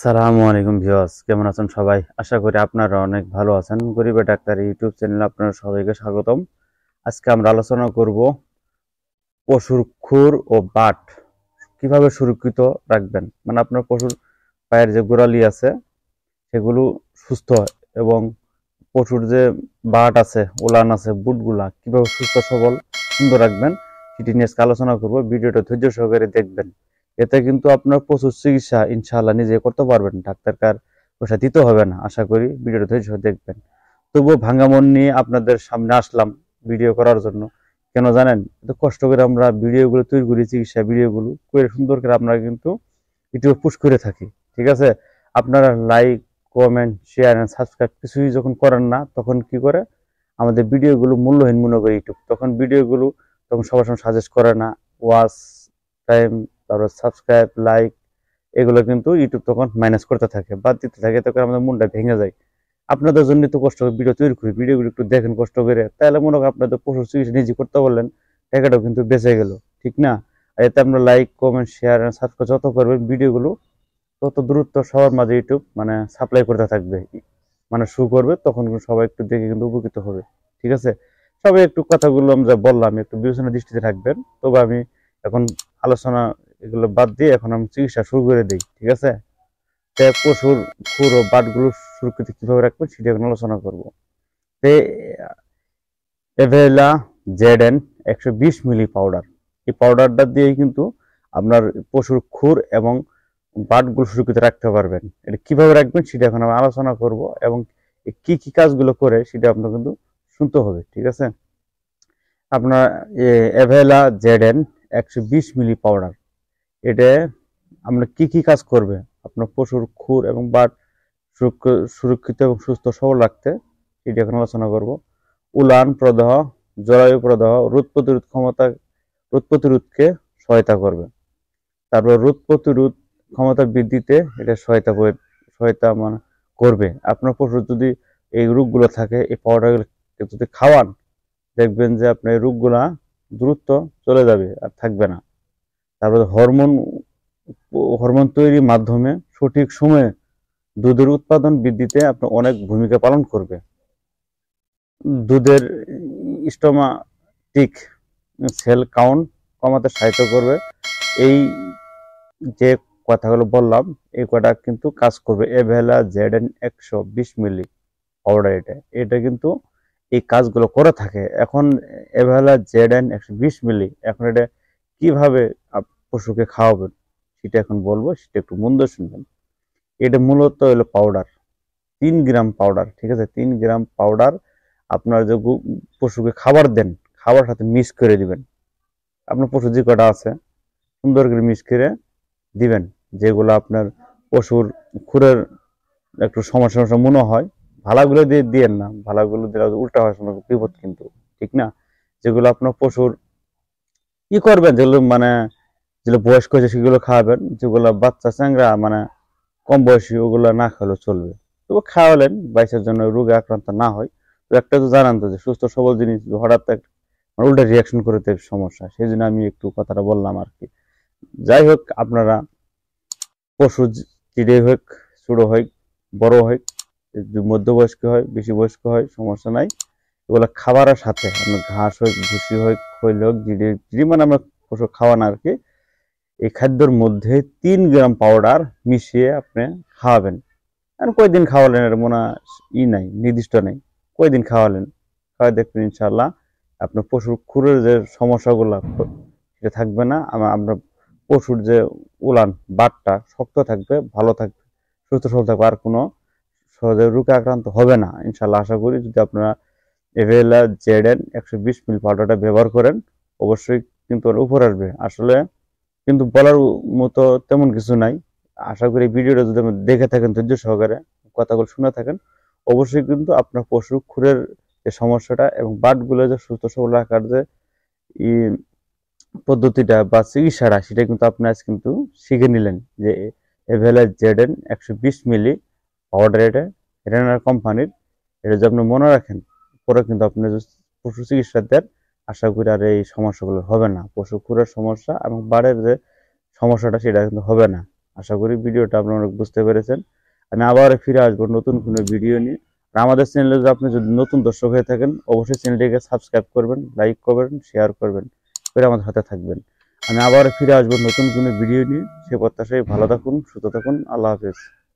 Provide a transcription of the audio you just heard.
আসসালামু আলাইকুম ভিউয়ার্স, কেমন আছেন সবাই? আশা করি আপনারা অনেক ভালো আছেন। গরিবের ডাক্তার ইউটিউব চ্যানেলে আপনারা সবাইকে স্বাগতম। আজকে আমরা আলোচনা করব পশুর খুর ও বাট কিভাবে সুরক্ষিত রাখবেন। মানে আপনার পশুর পায়ের যে গোড়ালি আছে সেগুলো সুস্থ হয় এবং পশুর যে বাট আছে, উলান আছে, বুটগুলা কিভাবে সুস্থ সবল সুন্দর রাখবেন সেটি নিয়ে আজকে আলোচনা করব। ভিডিওটা ধৈর্য সহকারে দেখবেন। এতে কিন্তু আপনার পশুর চিকিৎসা ইনশাআল্লাহ নিজে করতে পারবেন, ডাক্তারকার পয়সা দিতে হবে না। আশা করি ভিডিওটা ধৈর্য সহকারে দেখবেন। তবুও ভাঙ্গা মন নিয়ে আপনাদের সামনে আসলাম ভিডিও করার জন্য। কেন জানেন? এত কষ্ট করে আমরা ভিডিওগুলো তৈরি করি, চিকিৎসা ভিডিওগুলো করে সুন্দর করে আমরা কিন্তু ইউটিউবে পুশ করে থাকি। ঠিক আছে? আপনারা like, comment, share and subscribe কিছুই যখন করেন না, তখন কি করে আমাদের ভিডিওগুলো মূল্যহীন মনে করে ইউটিউব। তখন ভিডিওগুলো সবার সময় সাজেস্ট করে না। ওয়াচ টাইম, তারপর সাবস্ক্রাইব, লাইক এগুলো কিন্তু ইউটিউব তখন মাইনাস করতে থাকে, বাদ দিতে থাকে। তখন আমাদের মনটা ভেঙে যায়। আপনাদের জন্য তো কষ্ট করে ভিডিও তৈরি করি, ভিডিওগুলো একটু দেখেন কষ্ট করে, তাহলে মনে হয় আপনাদের পশুর চিকিৎসা নিজে করতে পারলেন, টাকাটাও কিন্তু বেঁচে গেল। ঠিক না? আর এতে আপনার লাইক, কমেন্ট, শেয়ার সাবস্ক্রাইব যত করবেন ভিডিওগুলো তত দ্রুত সবার মাঝে ইউটিউব সাপ্লাই করতে থাকবে, শু করবে। তখন সবাই একটু দেখে কিন্তু উপকৃত হবে। ঠিক আছে? সবাই একটু কথাগুলো আমরা বললাম একটু বিবেচনা দৃষ্টিতে রাখবেন। তবে আমি এখন আলোচনা এগুলো বাদ দিয়ে এখন আমি চিকিৎসা শুরু করে দিই। ঠিক আছে? পশুর খুর ও বাটগুলো সুরক্ষিত কিভাবে রাখবেন সেটা এখন আলোচনা করবো। এভেলা জেড-এন 120 মিলি পাউডার, এই পাউডারটা দিয়ে কিন্তু আপনার পশুর খুর এবং বাটগুলো সুরক্ষিত রাখতে পারবেন। এটা কিভাবে রাখবেন সেটা এখন আমি আলোচনা করব এবং কি কি কাজগুলো করে সেটা আপনার কিন্তু শুনতে হবে। ঠিক আছে? আপনার এভেলা জেড-এন 120 মিলি পাউডার, এটা আপনার কি কি কাজ করবে আপনার পশুর খুর এবং বাট সুরক্ষিত এবং সুস্থ সবল রাখতে সেটা এখন আলোচনা করব। উলান প্রদাহ, জরায়ু প্রদাহ, রোগ প্রতিরোধকে সহায়তা করবে। তারপর রোগ প্রতিরোধ ক্ষমতা বৃদ্ধিতে এটা সহায়তা করবে। আপনার পশুর যদি এই রোগগুলো থাকে, এই পাউডারগুলো যদি খাওয়ান, দেখবেন যে আপনার এই রোগগুলা দ্রুত চলে যাবে আর থাকবে না। তারপরে হরমোন তৈরির মাধ্যমে সঠিক সময়ে দুধের উৎপাদন বৃদ্ধিতে আপনার অনেক ভূমিকা পালন করবে। দুধের স্টোমাটিক সেল কাউন্ট কমাতে সাহায্য করবে। এই যে কথাগুলো বললাম এই কটা কিন্তু কাজ করবে। এভেলা জেড-এন 120 মিলি পাউডার, এটা কিন্তু এই কাজগুলো করে থাকে। এখন এভেলা জেড-এন 120 মিলি, এখন এটা কিভাবে পশুকে খাওয়াবেন সেটা এখন বলবো, সেটা একটু মন দিয়ে শুনবেন। এটা মূলত হলো পাউডার, 3 গ্রাম পাউডার। ঠিক আছে? 3 গ্রাম পাউডার আপনার যে পশুকে খাবার দেন, খাবার সাথে মিক্স করে দিবেন। আপনার পশু যে কটা আছে সুন্দর করে মিক্স করে দিবেন। যেগুলো আপনার পশুর খুরের একটু সমস্যা মনে হয়, ভালাগুলো দিয়ে দিয়েন না, ভালাগুলো দিলে উল্টা হওয়ার সময় বিপদ কিন্তু। ঠিক না? যেগুলো আপনার পশুর কি করবেন, যেগুলো বয়স্ক হয়েছে সেগুলো খাওয়াবেন। যেগুলো বাচ্চা চ্যাংরা কম বয়সী, ওগুলো না খাওয়ালেও চলবে। তবু খাওয়ালেন বাইশের জন্য রোগে আক্রান্ত না হয়। তো একটা তো জানান তো যে সুস্থ সবল জিনিস হঠাৎ উল্টা রিয়াকশন করে সমস্যা, সেই জন্য আমি একটু কথাটা বললাম আর কি। যাই হোক, আপনারা পশু চিড়ে হোক, ছোট হোক, বড় হোক, মধ্যবয়স্ক হয়, বেশি বয়স্ক হয়, সমস্যা নাই। এগুলো খাবারের সাথে আপনার ঘাস হোক, ভুসি হোক, খৈল হোক, জিডি আমরা পশু খাওয়ান আর কি, এই খাদ্যের মধ্যে 3 গ্রাম পাউডার মিশিয়ে আপনি খাওয়াবেন। আর কয়দিন খাওয়ালেন এর নাই, নির্দিষ্ট নেই। কয়দিন খাওয়ালেন, খাওয়াই দেখবেন ইনশাল্লাহ আপনার পশুর খুরের যে সমস্যাগুলো সেটা থাকবে না। আমরা পশুর যে উলান বাটটা শক্ত থাকবে, ভালো থাকবে, সুস্থ সবল থাকবে, আর কোনো সহজে রোগে আক্রান্ত হবে না ইনশাল্লাহ। আশা করি যদি আপনারা এভেলা জেড-এন 120 মিলি পাউডারটা ব্যবহার করেন, অবশ্যই কিন্তু উপর আসবে। আসলে কিন্তু বলার মতো তেমন কিছু নাই। আশা করি ভিডিওটা যদি দেখে থাকেন, ধৈর্য সহকারে কথাগুলো শুনে থাকেন, অবশ্যই কিন্তু আপনার পশুর খুরের যে সমস্যাটা এবং বাটগুলো যে সুস্থ সবল রাখার যে পদ্ধতিটা বা চিকিৎসাটা, সেটা কিন্তু আপনি আজ কিন্তু শিখে নিলেন। যে এভেলা জেড-এন 120 মিলি পাউডার, এটা রেনার কোম্পানির। এটা যদি আপনি মনে রাখেন, পরে কিন্তু আপনি পশু চিকিৎসা দেন, আশা করি আর এই সমস্যাগুলো হবে না। পশু খুরের সমস্যা এবং বাড়ের যে সমস্যাটা সেটা কিন্তু হবে না। আশা করি ভিডিওটা আপনারা অনেক বুঝতে পেরেছেন। আমি আবার ফিরে আসবো নতুন কোনো ভিডিও নিয়ে। আর আমাদের চ্যানেলে যদি নতুন দর্শক হয়ে থাকেন, অবশ্যই চ্যানেলটিকে সাবস্ক্রাইব করবেন, লাইক করবেন, শেয়ার করবেন, করে আমাদের সাথে থাকবেন। আমি আবার ফিরে আসবো নতুন কোনো ভিডিও নিয়ে। সে প্রত্যাশায় ভালো থাকুন, সুস্থ থাকুন। আল্লাহ হাফেজ।